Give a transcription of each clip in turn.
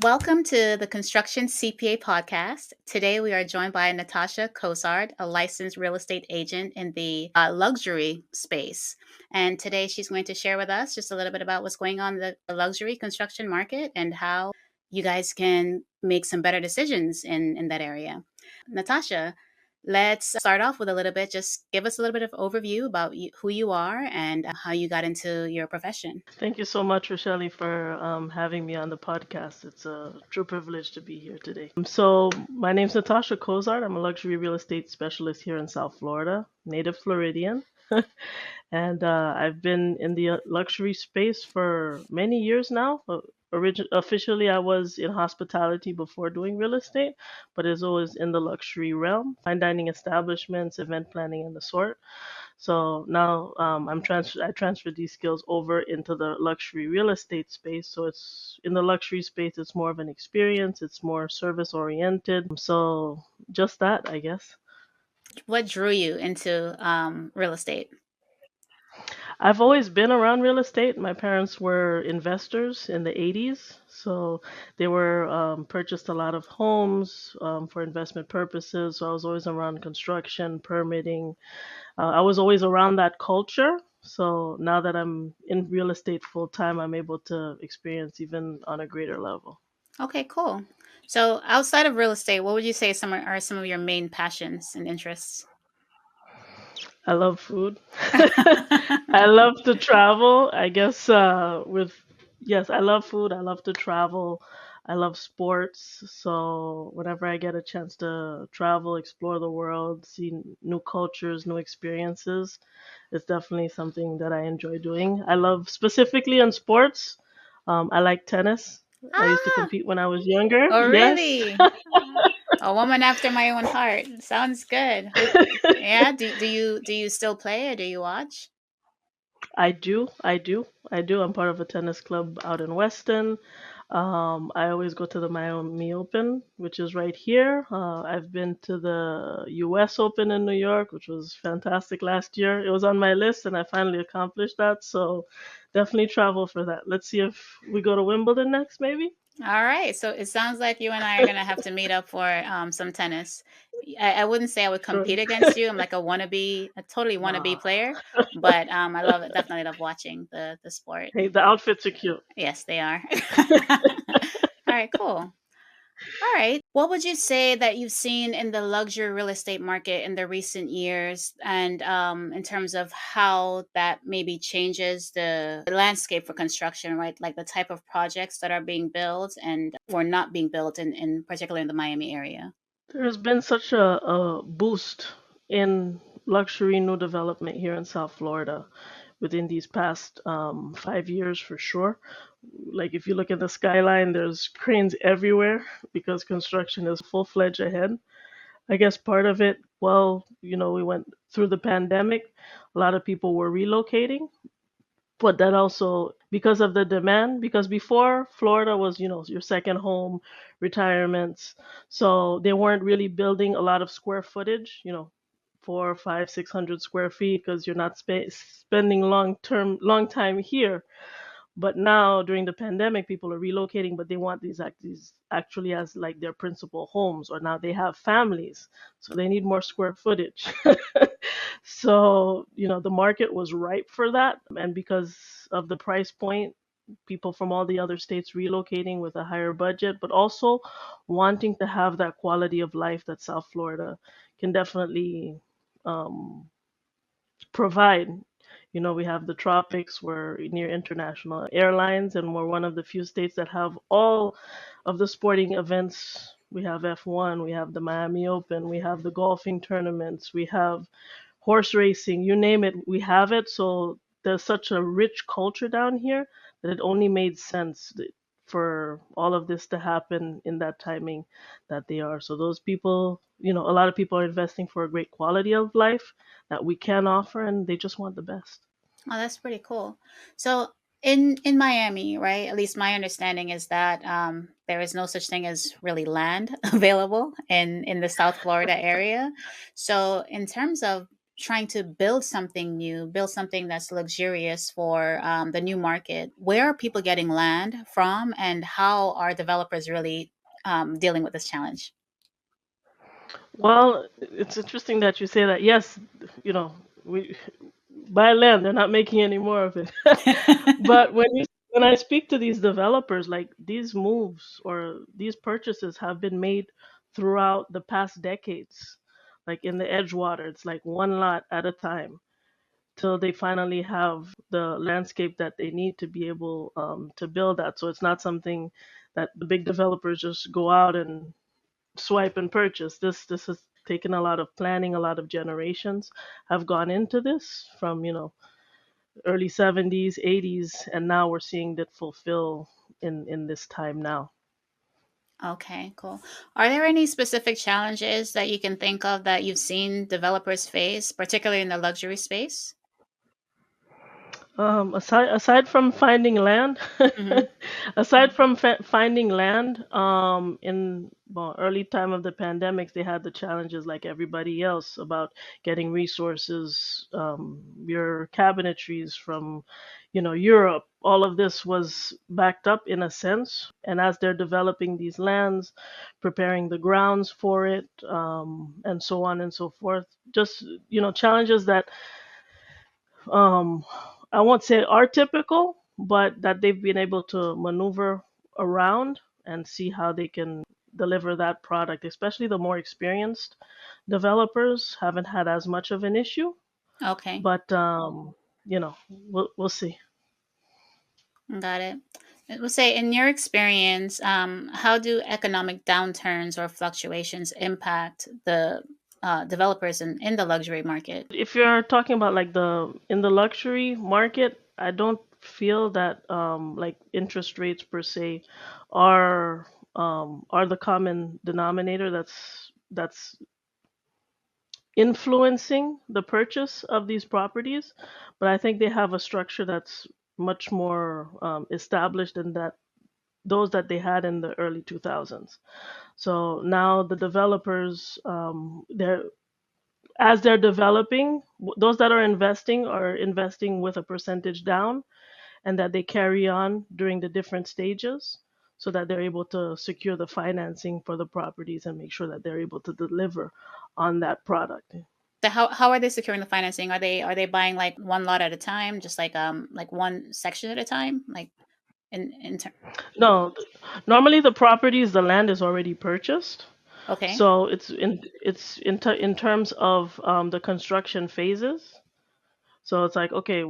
Welcome to the Construction CPA Podcast. Today we are joined by Natasha Cozart, a licensed real estate agent in the luxury space. And today she's going to share with us just a little bit about what's going on in the luxury construction market and how you guys can make some better decisions in that area. Natasha, let's start off with a little bit. Just give us a little bit of overview about who you are and how you got into your profession. Thank you so much, Rashellee, for having me on the podcast. It's a true privilege to be here today. My name's Natasha Cozart. I'm a luxury real estate specialist here in South Florida, native Floridian. And I've been in the luxury space for many years now. Officially, I was in hospitality before doing real estate, but it's always in the luxury realm, fine dining establishments, event planning, and the sort. So now I transferred these skills over into the luxury real estate space. So it's in the luxury space, it's more of an experience, it's more service oriented. So just that, I guess. What drew you into real estate? I've always been around real estate. My parents were investors in the 80s, so they were purchased a lot of homes for investment purposes. So I was always around construction, permitting. I was always around that culture. So now that I'm in real estate full time, I'm able to experience even on a greater level. Okay, cool. So outside of real estate, what would you say are some of your main passions and interests? I love food. I love to travel. I guess yes, I love food. I love to travel. I love sports. So whenever I get a chance to travel, explore the world, see new cultures, new experiences, it's definitely something that I enjoy doing. I love specifically in sports. I like tennis. I used to Ah, compete when I was younger. oh Yes. really? A woman after my own heart. Sounds good. Yeah, do you still play or do you watch? I do. I'm part of a tennis club out in Weston. I always go to the Miami Open, which is right here. I've been to the U.S. Open in New York, which was fantastic last year. It was on my list, and I finally accomplished that. So definitely travel for that. Let's see if we go to Wimbledon next, maybe. All right. So it sounds like you and I are gonna have to meet up for some tennis. I wouldn't say I would Sure. compete against you. I'm like a totally wannabe Nah. player, but I love it. Definitely love watching the sport. Hey, the outfits are cute. Yes, they are. All right, cool. All right. What would you say that you've seen in the luxury real estate market in the recent years, and in terms of how that maybe changes the landscape for construction, right? Like the type of projects that are being built and or not being built in particular in the Miami area. There's been such a boost in luxury new development here in South Florida within these past 5 years for sure. Like if you look at the skyline, there's cranes everywhere because construction is full fledged ahead. I guess part of it, well, we went through the pandemic. A lot of people were relocating, but that also because of the demand, because before Florida was, your second home, retirements. So they weren't really building a lot of square footage, 4, 5, 600 square feet because you're not spending long time here. But now during the pandemic, people are relocating, but they want these actually as like their principal homes, or now they have families, so they need more square footage. So, the market was ripe for that. And because of the price point, people from all the other states relocating with a higher budget, but also wanting to have that quality of life that South Florida can definitely um, provide. We have the tropics, we're near international airlines, and we're one of the few states that have all of the sporting events. We have F1, we have the Miami Open, we have the golfing tournaments, we have horse racing, you name it, we have it. So there's such a rich culture down here that it only made sense for all of this to happen in that timing that they are. So those people, a lot of people are investing for a great quality of life that we can offer, and they just want the best. Oh, that's pretty cool. So in Miami, right? At least my understanding is that there is no such thing as really land available in the South Florida area. So in terms of trying to build something new, build something that's luxurious for the new market, where are people getting land from, and how are developers really dealing with this challenge? Well, it's interesting that you say that. Yes, we buy land, they're not making any more of it. But when I speak to these developers, like these moves or these purchases have been made throughout the past decades. Like in the Edgewater, it's like one lot at a time till they finally have the landscape that they need to be able to build that. So it's not something that the big developers just go out and swipe and purchase. This has taken a lot of planning, a lot of generations have gone into this from, early 70s, 80s, and now we're seeing that fulfill in this time now. Okay, cool. Are there any specific challenges that you can think of that you've seen developers face, particularly in the luxury space? Aside from finding land, Hmm. aside from finding land, in well, early time of the pandemics, they had the challenges like everybody else about getting resources, your cabinetries from, Europe. All of this was backed up in a sense, and as they're developing these lands, preparing the grounds for it, and so on and so forth, just challenges that um, I won't say are typical, but that they've been able to maneuver around and see how they can deliver that product. Especially the more experienced developers haven't had as much of an issue, Okay, but we'll see. got it. I would say, in your experience, how do economic downturns or fluctuations impact the developers in the luxury market? If you're talking about like the in the luxury market, I don't feel that like interest rates per se are the common denominator that's influencing the purchase of these properties, but I think they have a structure that's much more established than those that they had in the early 2000s. So now the developers, they're as they're developing, those that are investing with a percentage down, and that they carry on during the different stages so that they're able to secure the financing for the properties and make sure that they're able to deliver on that product. So how are they securing the financing? Are they buying like one lot at a time, just like one section at a time, like in ter- No, normally the properties, the land is already purchased. okay, So in terms of the construction phases. So it's like, okay,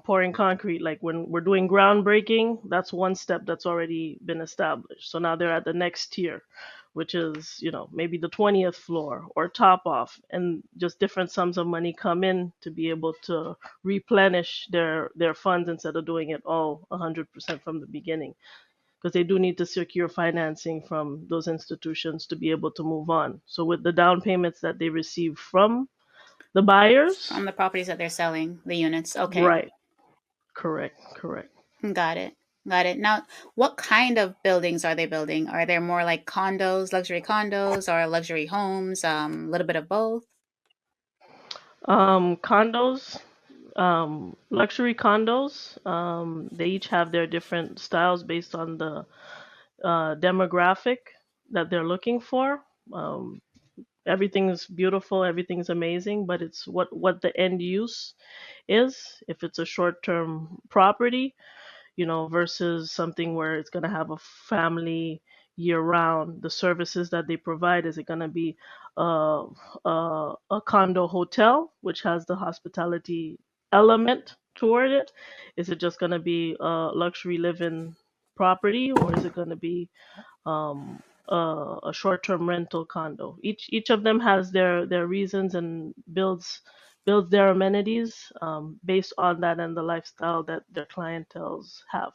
pouring concrete, like when we're doing groundbreaking, that's one step that's already been established. So now they're at the next tier, which is, maybe the 20th floor or top off, and just different sums of money come in to be able to replenish their funds instead of doing it all 100% from the beginning. Because they do need to secure financing from those institutions to be able to move on. So with the down payments that they receive from the buyers, from the properties that they're selling, the units. Okay, right. Correct, correct. got it, got it. Now, what kind of buildings are they building? Are there more like condos, luxury condos, or luxury homes? A little bit of both. Condos, luxury condos, they each have their different styles based on the demographic that they're looking for. Um, Everything's beautiful, everything's amazing, but it's what the end use is. If it's a short-term property, versus something where it's going to have a family year round. The services that they provide, is it going to be a condo hotel, which has the hospitality element toward it? Is it just going to be a luxury living property, or is it going to be a short-term rental condo? Each of them has their reasons and builds their amenities based on that and the lifestyle that their clientels have.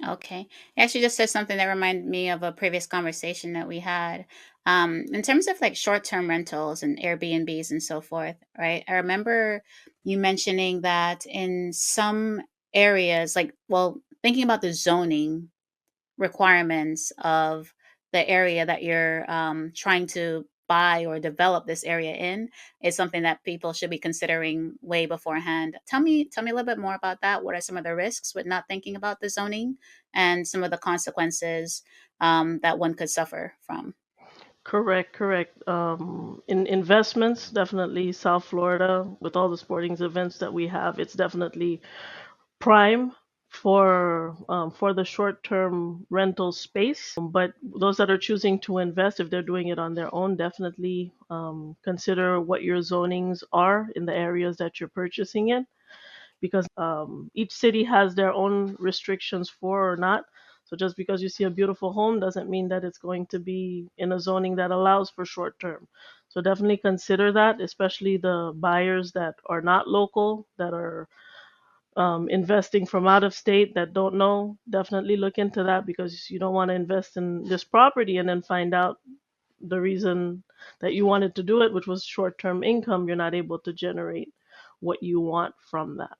Okay. You actually just said something that reminded me of a previous conversation that we had. In terms of like short-term rentals and Airbnbs and so forth, right? I remember you mentioning that in some areas, like, well, thinking about the zoning requirements of the area that you're trying to buy or develop this area in is something that people should be considering way beforehand. Tell me a little bit more about that. What are some of the risks with not thinking about the zoning and some of the consequences that one could suffer from? Correct, correct. In investments, definitely South Florida with all the sporting events that we have, it's definitely prime for the short-term rental space. But those that are choosing to invest, if they're doing it on their own, definitely consider what your zonings are in the areas that you're purchasing in, because each city has their own restrictions for or not. So just because you see a beautiful home doesn't mean that it's going to be in a zoning that allows for short term. So definitely consider that, especially the buyers that are not local, that are investing from out of state that don't know. Definitely look into that, because you don't want to invest in this property and then find out the reason that you wanted to do it, which was short term income, you're not able to generate what you want from that.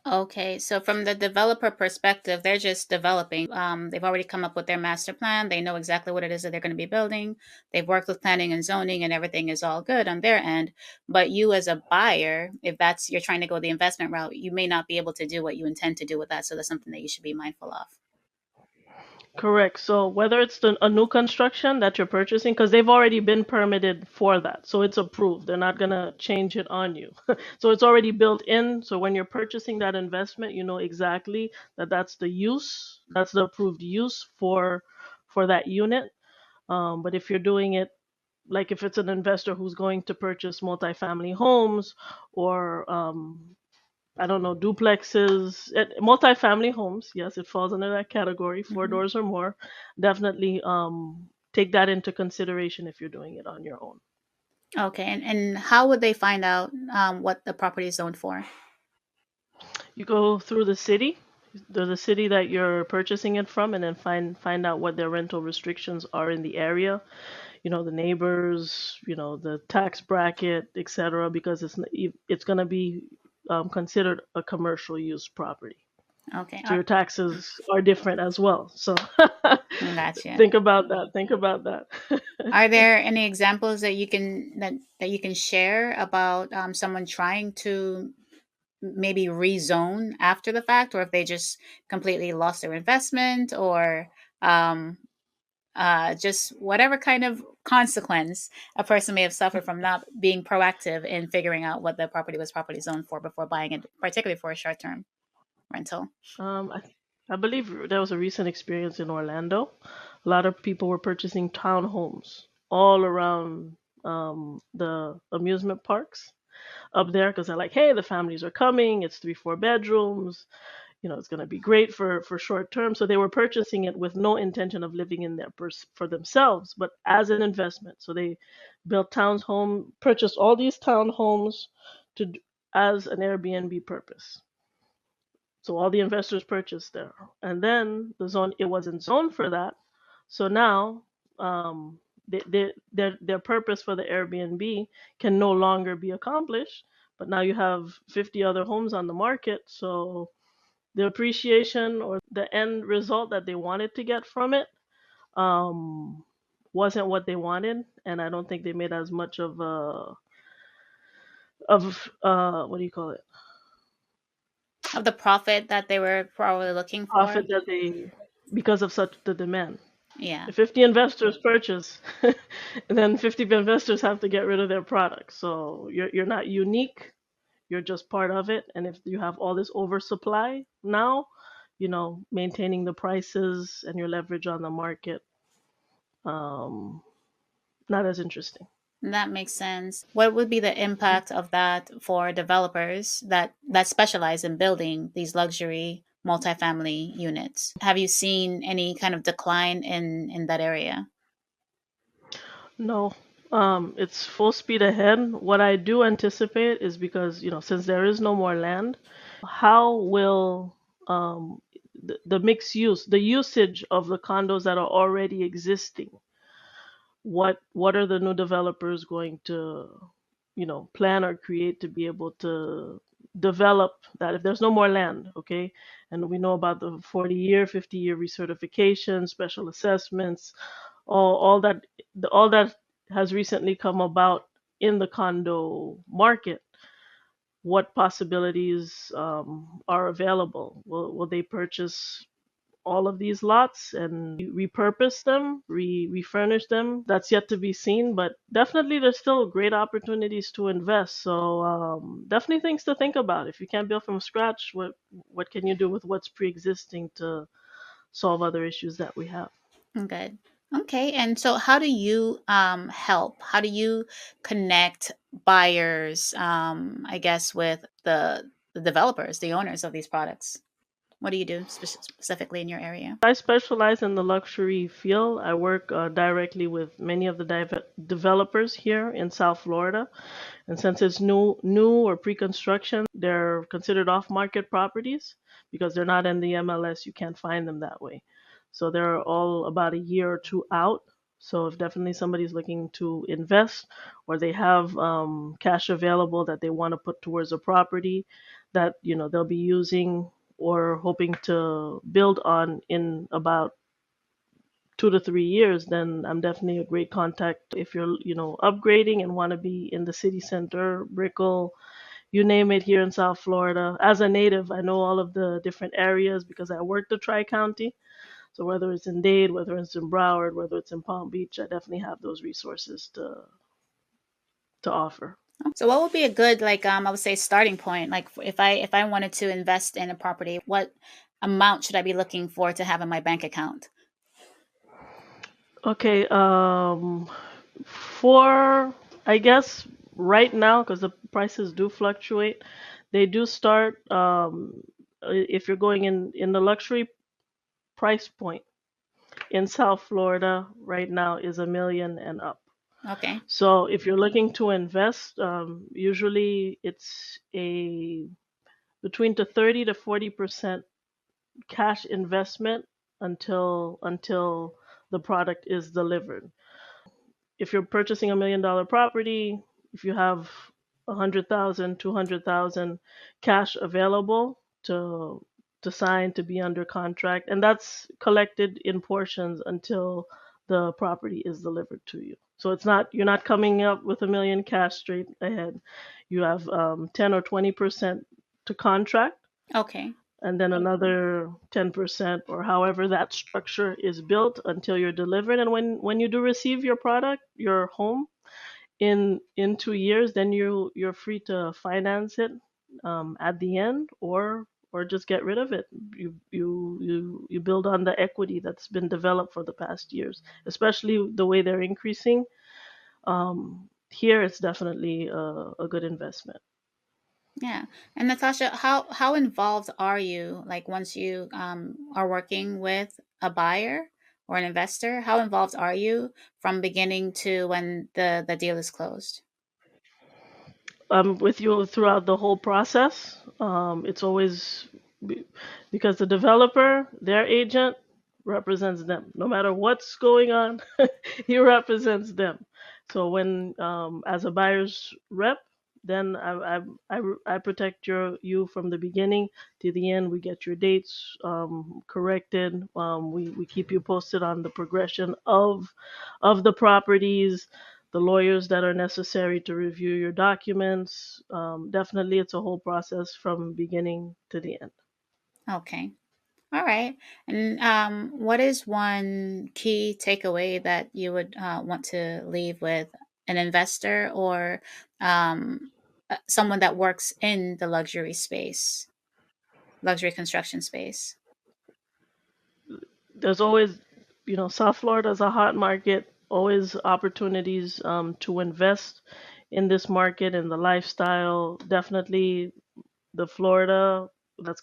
Okay, so from the developer perspective, they're just developing. They've already come up with their master plan. They know exactly what it is that they're going to be building. They've worked with planning and zoning, and everything is all good on their end. But you, as a buyer, if that's you're trying to go the investment route, you may not be able to do what you intend to do with that. So that's something that you should be mindful of. Correct. So whether it's a new construction that you're purchasing, because they've already been permitted for that, so it's approved. They're not gonna change it on you. So it's already built in. So when you're purchasing that investment, you know exactly that that's the use, that's the approved use for that unit. But if you're doing it, like if it's an investor who's going to purchase multifamily homes, or I don't know, duplexes, multifamily homes. Yes, it falls under that category, four Mhm. doors or more. Definitely take that into consideration if you're doing it on your own. Okay, and how would they find out what the property is zoned for? You go through the city that you're purchasing it from, and then find out what their rental restrictions are in the area. You know, the neighbors, you know, the tax bracket, etc. Because it's going to be considered a commercial use property. Okay, So your taxes are different as well. So gotcha. think about that. Think about that. Are there any examples that you can share about someone trying to maybe rezone after the fact, or if they just completely lost their investment, or um, just whatever kind of consequence a person may have suffered from not being proactive in figuring out what the property was properly zoned for before buying it, particularly for a short term rental? Um, I, I believe there was a recent experience in Orlando. A lot of people were purchasing townhomes all around the amusement parks up there, because they're like, hey, the families are coming. It's 3, 4 bedrooms. You know, it's going to be great for short term. So they were purchasing it with no intention of living in there for themselves, but as an investment. So they built purchased all these townhomes to as an Airbnb purpose. So all the investors purchased there, and then the zone, it wasn't zoned for that. So now their purpose for the Airbnb can no longer be accomplished. But now you have 50 other homes on the market, so the appreciation or the end result that they wanted to get from it um, wasn't what they wanted, and I don't think they made as much of what do you call it, Of the profit that they were probably looking for? profit that they, because of such the demand. Yeah. If 50 investors purchase, and then 50 investors have to get rid of their product, so you're not unique. You're just part of it, and if you have all this oversupply now, you know, maintaining the prices and your leverage on the market, um, not as interesting. That makes sense. What would be the impact of that for developers that specialize in building these luxury multifamily units? Have you seen any kind of decline in that area? No, it's full speed ahead. What I do anticipate is, because, you know, since there is no more land, how will the mixed use, the usage of the condos that are already existing, what are the new developers going to, you know, plan or create to be able to develop that if there's no more land, okay? And we know about the 40-year, 50-year recertification, special assessments, all that has recently come about in the condo market, what possibilities are available. Will they purchase all of these lots and repurpose them, refurnish them? That's yet to be seen, but definitely there's still great opportunities to invest. So definitely things to think about. If you can't build from scratch, what can you do with what's pre-existing to solve other issues that we have? Good. Okay. And so, how do you help? How do you connect buyers, I guess, with the developers, the owners of these products? What do you do specifically in your area? I specialize in the luxury field. I work directly with many of the developers here in South Florida. And since it's new or pre-construction, they're considered off-market properties because they're not in the MLS. You can't find them that way. So they're all about a year or two out. So if definitely somebody's looking to invest or they have cash available that they want to put towards a property that they'll be using or hoping to build on in about 2 to 3 years, then I'm definitely a great contact. If you're, upgrading and want to be in the city center, Brickell, you name it here in South Florida. As a native, I know all of the different areas because I work the Tri-County. So whether it's in Dade, whether it's in Broward, whether it's in Palm Beach, I definitely have those resources to offer. So, what would be a good, like, I would say, starting point? Like, if I wanted to invest in a property, what amount should I be looking for to have in my bank account? Okay, for I guess right now, because the prices do fluctuate, they do start if you're going in the luxury price point in South Florida right now is 1 million and up. Okay. So if you're looking to invest, usually it's a between to 30 to 40% cash investment until the product is delivered. If you're purchasing $1 million property, if you have 100,000, 200,000 cash available to sign to be under contract, and that's collected in portions until the property is delivered to you. So you're not coming up with 1 million cash straight ahead. You have 10 or 20% to contract, Okay. and then another 10% or however that structure is built until you're delivered. And when you do receive your product, your home, in 2 years, then you're free to finance it at the end, or just get rid of it. You build on the equity that's been developed for the past years, especially the way they're increasing. Here it's definitely a good investment. Yeah. And Natasha, how involved are you? Like, once you are working with a buyer or an investor, how involved are you from beginning to when the deal is closed? I'm with you throughout the whole process. It's always be- because the developer, their agent, represents them. No matter what's going on, he represents them. So when, as a buyer's rep, then I protect you from the beginning to the end. We get your dates corrected. We keep you posted on the progression of the properties, the lawyers that are necessary to review your documents. Definitely, it's a whole process from beginning to the end. Okay. All right. And what is one key takeaway that you would want to leave with an investor or someone that works in the luxury space, luxury construction space? There's always, South Florida is a hot market, always opportunities to invest in this market and the lifestyle. Definitely the Florida that's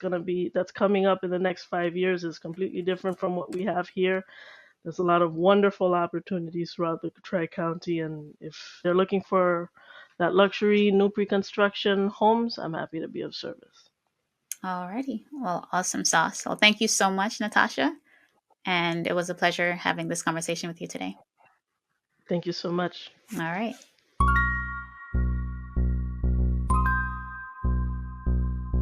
coming up in the next 5 years is completely different from what we have here. There's a lot of wonderful opportunities throughout the Tri County, and if they're looking for that luxury new pre-construction homes, I'm happy to be of service. Alrighty. Well, awesome sauce. Well, thank you so much, Natasha. And it was a pleasure having this conversation with you today. Thank you so much. All right.